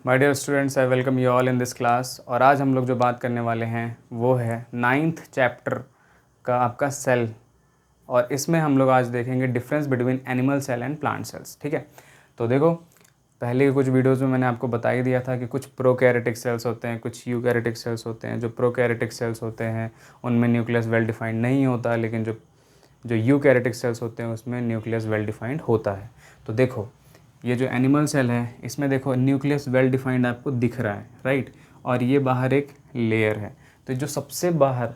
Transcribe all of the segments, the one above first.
My dear students, I welcome you all in this class. और आज हम लोग जो बात करने वाले हैं वो है 9th चैप्टर का आपका सेल। और इसमें हम लोग आज देखेंगे difference between animal cell and plant cells. ठीक है, तो देखो पहले के कुछ वीडियोज़ में मैंने आपको बता ही दिया था कि कुछ प्रोकैरियोटिक सेल्स होते हैं, कुछ यूकैरियोटिक सेल्स होते हैं। जो प्रोकैरियोटिक सेल्स होते हैं उनमें न्यूक्लियस वेल डिफाइंड नहीं होता, लेकिन जो जो यूकैरियोटिक सेल्स होते हैं उसमें न्यूक्लियस वेल डिफाइंड होता है। तो देखो ये जो एनिमल सेल है इसमें देखो न्यूक्लियस वेल डिफाइंड आपको दिख रहा है, राइट। और ये बाहर एक लेयर है। तो जो सबसे बाहर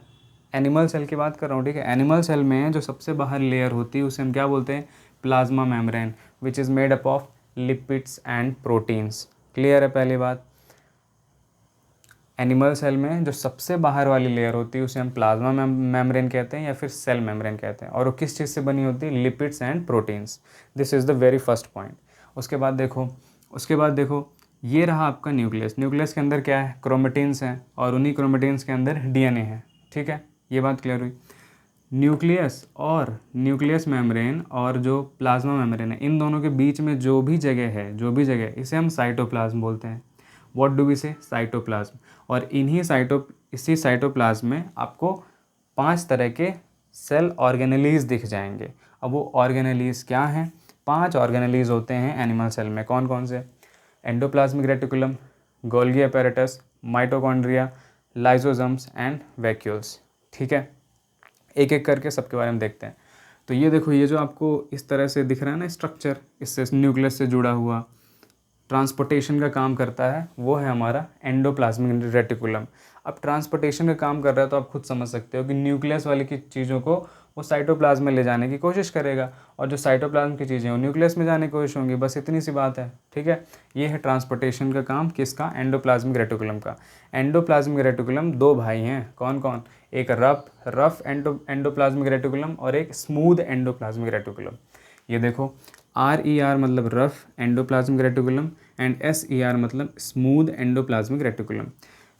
एनिमल सेल की बात कर रहा हूँ, ठीक है। एनिमल सेल में जो सबसे बाहर लेयर होती है उसे हम क्या बोलते हैं? Plasma membrane, which is made up of lipids and proteins. Clear है पहली बात। एनिमल सेल में जो सबसे बाहर वाली लेयर होती है उसे हम प्लाज्मा मेम्ब्रेन कहते हैं या फिर सेल मेम्ब्रेन कहते हैं। और वो किस चीज़ से बनी होती है? Lipids and proteins. This is the very first point. उसके बाद देखो ये रहा आपका न्यूक्लियस। न्यूक्लियस के अंदर क्या है? क्रोमेटिन्स हैं, और उन्हीं क्रोमेटिन्स के अंदर डीएनए है। ठीक है, ये बात क्लियर हुई। न्यूक्लियस और न्यूक्लियस मेम्ब्रेन और जो प्लाज्मा मेम्ब्रेन है, इन दोनों के बीच में जो भी जगह इसे हम साइटोप्लाज्म बोलते हैं। व्हाट डू वी से? साइटोप्लाज्म। और इसी साइटोप्लाज्म में आपको 5 तरह के सेल ऑर्गेनेलीज दिख जाएंगे। अब वो ऑर्गेनेलीज क्या हैं? 5 ऑर्गेनेलीज होते हैं एनिमल सेल में। कौन कौन से? Endoplasmic reticulum, Golgi apparatus, mitochondria, lysosomes and vacuoles. ठीक है, एक एक करके सबके बारे में देखते हैं। तो ये देखो, ये जो आपको इस तरह से दिख रहा है ना स्ट्रक्चर, इससे न्यूक्लियस से जुड़ा हुआ ट्रांसपोर्टेशन का काम करता है, वो है हमारा एंडोप्लाज्मिक रेटिकुलम। अब ट्रांसपोर्टेशन का काम कर रहा है तो आप खुद समझ सकते हो कि न्यूक्लियस वाली की चीज़ों को वो साइटोप्लाज्म में ले जाने की कोशिश करेगा, और जो साइटोप्लाज्म की चीज़ें वो न्यूक्लियस में जाने की कोशिश होंगी। बस इतनी सी बात है। ठीक है, ये है ट्रांसपोर्टेशन का काम किसका? एंडोप्लाज्मिक रेटिकुलम का। एंडोप्लाज्मिक रेटिकुलम 2 भाई हैं। कौन कौन? एक रफ एंडोप्लाज्मिक रेटिकुलम और एक स्मूथ एंडोप्लाज्मिक रेटिकुलम। ये देखो, RER मतलब rough endoplasmic reticulum and SER मतलब स्मूथ एंडोप्लाज्मिक रेटिकुलम।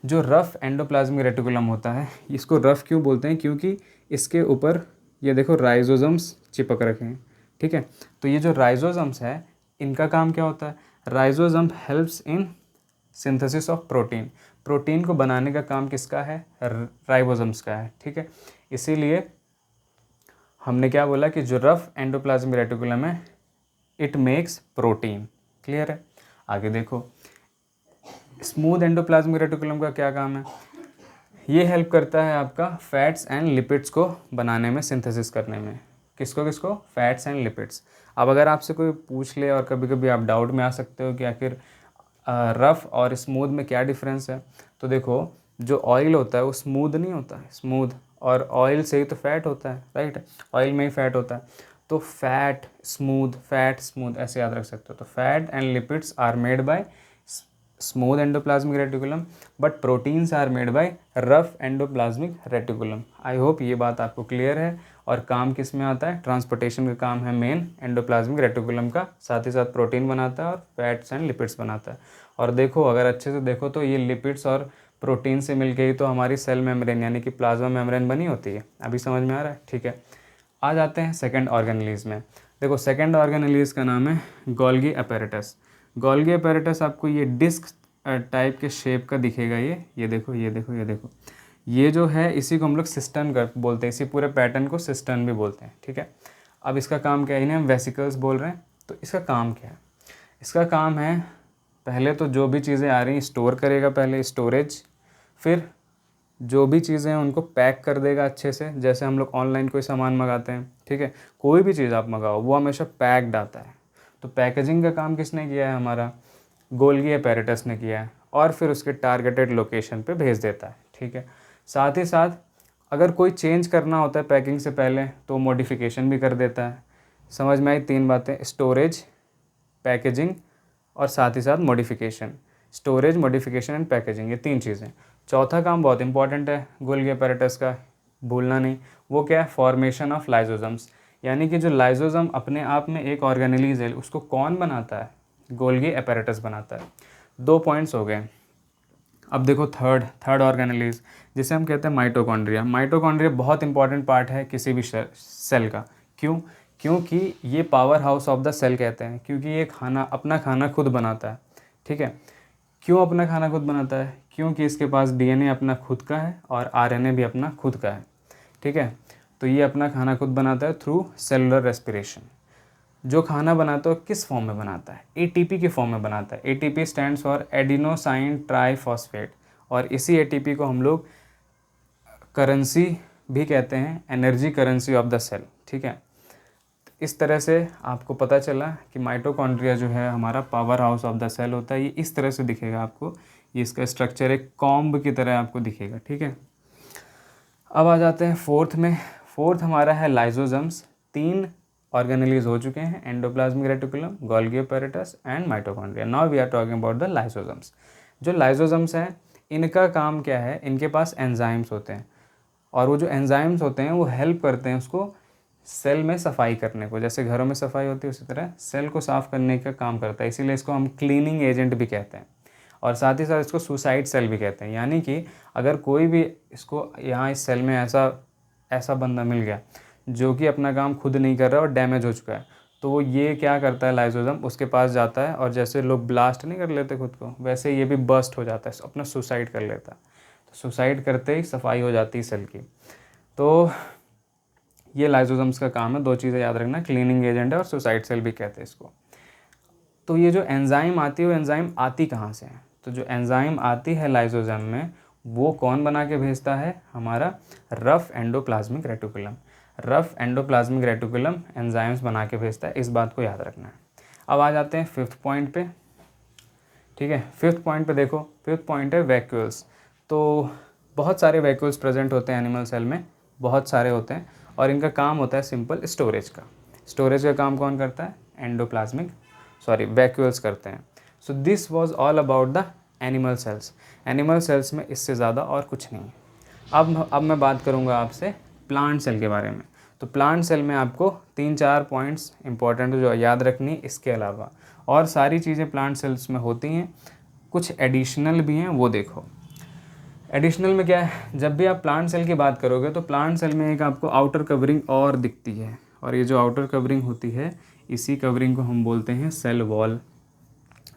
जो रफ एंडोप्लाज्मिक रेटिकुलम होता है, इसको रफ क्यों बोलते हैं? क्योंकि इसके ऊपर ये देखो राइजोसम्स चिपक रखे हैं। ठीक है, तो ये जो राइजोसम्स है इनका काम क्या होता है? Ribosome helps in synthesis of protein. Protein को बनाने का काम किसका है? राइबोसम्स का है। ठीक है, इसीलिए हमने क्या बोला कि जो रफ एंडोप्लाज्मिक रेटिकुलम है इट मेक्स प्रोटीन। क्लियर है? आगे देखो, स्मूथ एंडोप्लाज्मिक रेटिकुलम का क्या काम है? ये हेल्प करता है आपका फैट्स एंड लिपिड्स को बनाने में, सिंथेसिस करने में। किसको किसको? Fats and lipids. अब अगर आपसे कोई पूछ ले, और कभी कभी आप डाउट में आ सकते हो कि आखिर रफ़ और स्मूथ में क्या डिफरेंस है, तो देखो जो ऑयल होता है वो स्मूथ नहीं होता है। स्मूथ और ऑयल से ही तो फैट होता है, राइट। ऑयल में ही फैट होता है। तो फैट स्मूथ ऐसे याद रख सकते हो। तो fat and lipids are made by smooth endoplasmic reticulum, but proteins are made by rough endoplasmic reticulum. I hope ये बात आपको क्लियर है। और काम किस में आता है? ट्रांसपोर्टेशन का काम है मेन एंडोप्लाज्मिक रेटिकुलम का, साथ ही साथ प्रोटीन बनाता है और फैट्स एंड लिपिड्स बनाता है। और देखो, अगर अच्छे से देखो तो ये लिपिड्स और प्रोटीन से मिलके ही तो हमारी सेल मेम्ब्रेन यानी कि प्लाज्मा मेम्ब्रेन बनी होती है। अभी समझ में आ रहा है? ठीक है, आ जाते हैं सेकंड ऑर्गेनेलीज में। देखो, सेकंड ऑर्गेनेलीज का नाम है गोल्गी एपेरेटस। गोल्गी एपेरेटस आपको ये डिस्क टाइप के शेप का दिखेगा। ये देखो, ये जो है इसी को हम लोग सिस्टर्न कर बोलते हैं। इसी पूरे पैटर्न को सिस्टर्न भी बोलते हैं। ठीक है, अब इसका काम क्या है? इन्हें हम वेसिकल्स बोल रहे हैं। तो इसका काम क्या है? इसका काम है, पहले तो जो भी चीज़ें आ रही हैं स्टोर करेगा, पहले स्टोरेज, फिर जो भी चीज़ें हैं उनको पैक कर देगा अच्छे से। जैसे हम लोग ऑनलाइन कोई सामान मंगाते हैं, ठीक है, कोई भी चीज़ आप मंगाओ वो हमेशा पैक्ड आता है। तो पैकेजिंग का काम किसने किया है? हमारा गोल्गी एपेरेटस ने किया है। और फिर उसके टारगेटेड लोकेशन पे भेज देता है। ठीक है, साथ ही साथ अगर कोई चेंज करना होता है पैकिंग से पहले तो मॉडिफिकेशन भी कर देता है। समझ में आई 3 बातें? स्टोरेज, पैकेजिंग और साथ ही साथ modification. Storage, modification and packaging, ये 3 चीज़ें। चौथा काम बहुत इंपॉर्टेंट है गोल्गी एपेरेटस का, भूलना नहीं। वो क्या है? Formation of lysosomes. यानी कि जो लाइसोसम अपने आप में एक ऑर्गेनेलीज है, उसको कौन बनाता है? गोल्गी एपेरेटस बनाता है। 2 पॉइंट्स हो गए। अब देखो थर्ड ऑर्गेनेलीज, जिसे हम कहते हैं माइटोकॉन्ड्रिया। माइटोकॉन्ड्रिया बहुत इंपॉर्टेंट पार्ट है किसी भी सेल का। क्यों? क्योंकि ये power house of the cell कहते हैं, क्योंकि ये अपना खाना खुद बनाता है। ठीक है, क्यों अपना खाना खुद बनाता है? क्योंकि इसके पास डीएनए अपना खुद का है और आरएनए भी अपना खुद का है। ठीक है, तो ये अपना खाना खुद बनाता है थ्रू सेलुलर रेस्पिरेशन। जो खाना बनाता है किस फॉर्म में बनाता है? एटीपी के फॉर्म में बनाता है। ATP stands for adenosine triphosphate, और इसी एटीपी को हम लोग करेंसी भी कहते हैं, energy currency of the cell. ठीक है, इस तरह से आपको पता चला कि माइटोकॉन्ड्रिया जो है हमारा power house of the cell होता है। ये इस तरह से दिखेगा आपको, ये इसका स्ट्रक्चर एक कॉम्ब की तरह आपको दिखेगा। ठीक है, अब आ जाते हैं फोर्थ में। फोर्थ हमारा है लाइजोजम्स। 3 ऑर्गेनेलीज हो चुके हैं, endoplasmic reticulum, Golgi apparatus and mitochondria. Now we are talking about the lysosomes. जो लाइजोजम्स हैं इनका काम क्या है? इनके पास एंजाइम्स होते हैं, और वो जो एंजाइम्स होते हैं वो हेल्प करते हैं उसको सेल में सफाई करने को। जैसे घरों में सफाई होती है उसी तरह सेल को साफ़ करने का काम करता है, इसीलिए इसको हम क्लीनिंग एजेंट भी कहते हैं। और साथ ही साथ इसको सुसाइड सेल भी कहते हैं। यानी कि अगर कोई भी इसको यहाँ इस सेल में ऐसा बंदा मिल गया जो कि अपना काम खुद नहीं कर रहा और डैमेज हो चुका है, तो वो ये क्या करता है, लाइजोजम उसके पास जाता है, और जैसे लोग ब्लास्ट नहीं कर लेते खुद को, वैसे ये भी बर्स्ट हो जाता है, अपना सुसाइड कर लेता है। तो सुसाइड करते ही सफाई हो जाती है सेल की। तो ये लाइजोजम्स का काम है। 2 चीज़ें याद रखना, क्लीनिंग एजेंट है और सुसाइड सेल भी कहते हैं इसको। तो ये जो एंजाइम आती है वो एंजाइम आती कहाँ से है? तो जो एंजाइम आती है लाइजोजम में वो कौन बना के भेजता है? हमारा rough endoplasmic reticulum. Rough endoplasmic reticulum enzymes बना के भेजता है, इस बात को याद रखना है। अब आ जाते हैं 5th पॉइंट पे। ठीक है, 5th पॉइंट पे देखो, 5th पॉइंट है वैक्यूल्स। तो बहुत सारे वैक्यूल्स प्रेजेंट होते हैं एनिमल सेल में, बहुत सारे होते हैं, और इनका काम होता है सिंपल स्टोरेज का। स्टोरेज का काम कौन करता है? वैक्यूल्स करते हैं। So this was all about the animal cells. Animal cells में इससे ज़्यादा और कुछ नहीं है। अब मैं बात करूँगा आपसे प्लांट सेल के बारे में। तो प्लांट सेल में आपको 3-4 पॉइंट्स इंपॉर्टेंट जो याद रखनी, इसके अलावा और सारी चीज़ें प्लांट सेल्स में होती हैं, कुछ एडिशनल भी हैं, वो देखो। एडिशनल में क्या है? जब भी आप प्लांट सेल की बात करोगे तो प्लांट सेल में एक आपको आउटर कवरिंग और दिखती है, और ये जो आउटर कवरिंग होती है इसी कवरिंग को हम बोलते हैं सेल वॉल।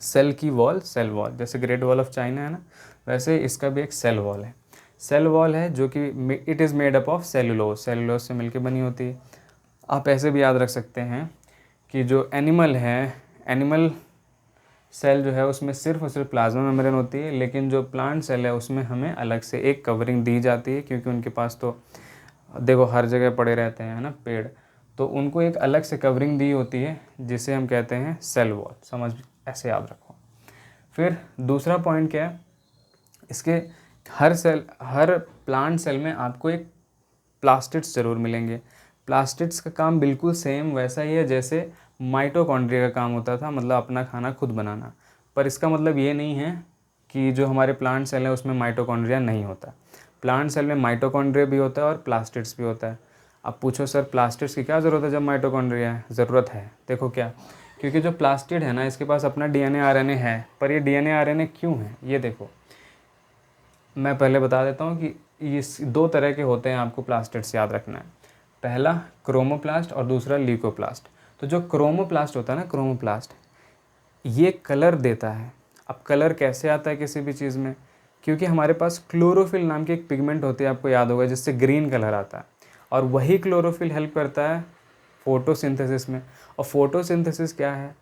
सेल की वॉल, सेल वॉल, जैसे ग्रेट वॉल ऑफ चाइना है ना, वैसे इसका भी एक सेल वॉल है। सेल वॉल है जो कि it is made up of cellulose, cellulose से मिलकर बनी होती है। आप ऐसे भी याद रख सकते हैं कि जो एनिमल है, एनिमल सेल जो है उसमें सिर्फ और सिर्फ प्लाज्मा मेम्ब्रेन होती है, लेकिन जो प्लांट सेल है उसमें हमें अलग से एक कवरिंग दी जाती है, क्योंकि उनके पास तो देखो हर जगह पड़े रहते हैं ना पेड़, तो उनको एक अलग से कवरिंग दी होती है जिसे हम कहते हैं सेल वॉल। समझ, ऐसे याद रखो। फिर दूसरा पॉइंट क्या है, इसके हर प्लांट सेल में आपको एक प्लास्टिड्स ज़रूर मिलेंगे। प्लास्टिड्स का काम बिल्कुल सेम वैसा ही है जैसे माइटोकॉन्ड्रिया का काम होता था, मतलब अपना खाना खुद बनाना। पर इसका मतलब ये नहीं है कि जो हमारे प्लांट सेल है उसमें माइटोकॉन्ड्रिया नहीं होता। प्लांट सेल में माइटोकॉन्ड्रिया भी होता है और प्लास्टिड्स भी होता है। अब पूछो सर प्लास्टिड्स की क्या ज़रूरत है जब माइटोकॉन्ड्रिया है? ज़रूरत है, देखो क्या, क्योंकि जो प्लास्टिड है ना इसके पास अपना डीएनए आरएनए है। पर ये डीएनए आरएनए क्यों है ये देखो, मैं पहले बता देता हूँ कि ये 2 तरह के होते हैं, आपको प्लास्टिड्स याद रखना है। पहला क्रोमोप्लास्ट और दूसरा ल्यूकोप्लास्ट। तो जो क्रोमोप्लास्ट होता है ना, क्रोमोप्लास्ट ये कलर देता है। अब कलर कैसे आता है किसी भी चीज़ में? क्योंकि हमारे पास क्लोरोफिल नाम की एक पिगमेंट होती है, आपको याद होगा, जिससे ग्रीन कलर आता है, और वही क्लोरोफिल हेल्प करता है फोटोसिंथेसिस में। और फोटोसिंथेसिस क्या है?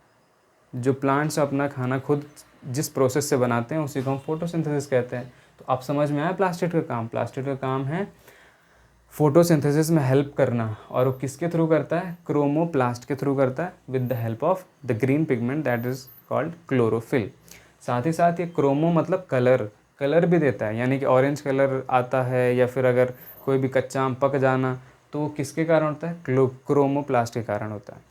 जो प्लांट्स अपना खाना खुद जिस प्रोसेस से बनाते हैं उसी को हम फोटोसिंथेसिस कहते हैं। तो आप समझ में आया प्लास्टिड का काम? प्लास्टिड का काम है फोटोसिंथेसिस में हेल्प करना, और वो किसके थ्रू करता है? क्रोमोप्लास्ट के थ्रू करता है, with the help of the green pigment that is called chlorophyll. साथ ही साथ ये क्रोमो मतलब कलर भी देता है, यानी कि ऑरेंज कलर आता है, या फिर अगर कोई भी कच्चा आम पक जाना तो वो किसके कारण होता है? क्रोमोप्लास्ट के कारण होता है।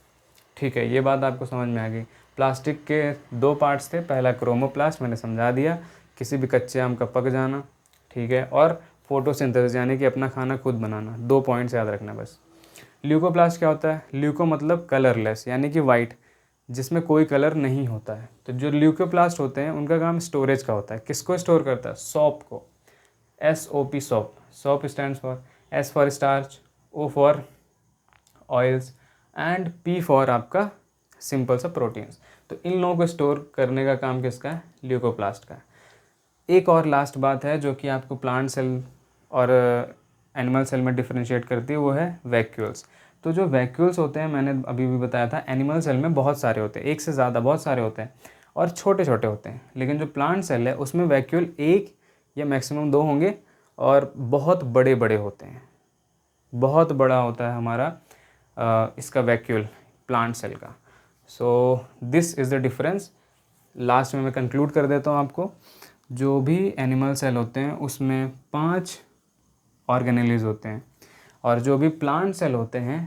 ठीक है, ये बात आपको समझ में आ गई। प्लास्टिक के 2 पार्ट्स थे, पहला क्रोमोप्लास्ट मैंने समझा दिया, किसी भी कच्चे आम का पक जाना, ठीक है, और फोटोसिंथेसिस यानी कि अपना खाना खुद बनाना। 2 पॉइंट्स याद रखना बस। ल्यूकोप्लास्ट क्या होता है? ल्यूको मतलब कलरलेस, यानी कि वाइट, जिसमें कोई कलर नहीं होता है। तो जो ल्यूकोप्लास्ट होते हैं उनका काम स्टोरेज का होता है। किसको स्टोर करता है? सॉप को, SOP shop. Shop stands for S for starch, O for oils and P for आपका सिंपल सा प्रोटीन्स। तो इन लोगों को स्टोर करने का काम किसका है? ल्यूकोप्लास्ट का है। एक और लास्ट बात है जो कि आपको प्लांट सेल और एनिमल सेल में डिफरेंशिएट करती है, वो है वैक्यूल्स। तो जो वैक्यूल्स होते हैं, मैंने अभी भी बताया था, एनिमल सेल में बहुत सारे होते हैं, एक से ज़्यादा, बहुत सारे होते हैं और छोटे छोटे होते हैं। लेकिन जो प्लांट सेल है उसमें वैक्यूल एक या मैक्सिमम दो होंगे और बहुत बड़े बड़े होते हैं, बहुत बड़ा होता है हमारा इसका वैक्यूल प्लांट सेल का। So this is the difference. Last में मैं कंक्लूड कर देता हूँ आपको। जो भी एनिमल सेल होते हैं उसमें 5 ऑर्गेनेलीज होते हैं और जो भी प्लांट सेल होते हैं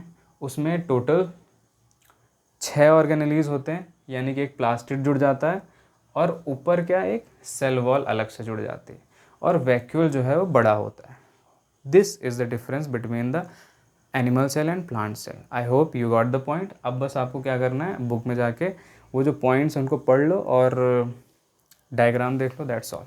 उसमें टोटल 6 ऑर्गेनेलीज होते हैं, यानी कि एक प्लास्टिड जुड़ जाता है और ऊपर क्या एक सेल वॉल अलग से जुड़ जाती है और वैक्यूल जो है वो बड़ा होता है। This is the difference between the animal cell and plant cell. I hope you got the point. अब बस आपको क्या करना है, बुक में जाके वो जो पॉइंट्स उनको पढ़ लो और डायग्राम देख लो, दैट्स ऑल।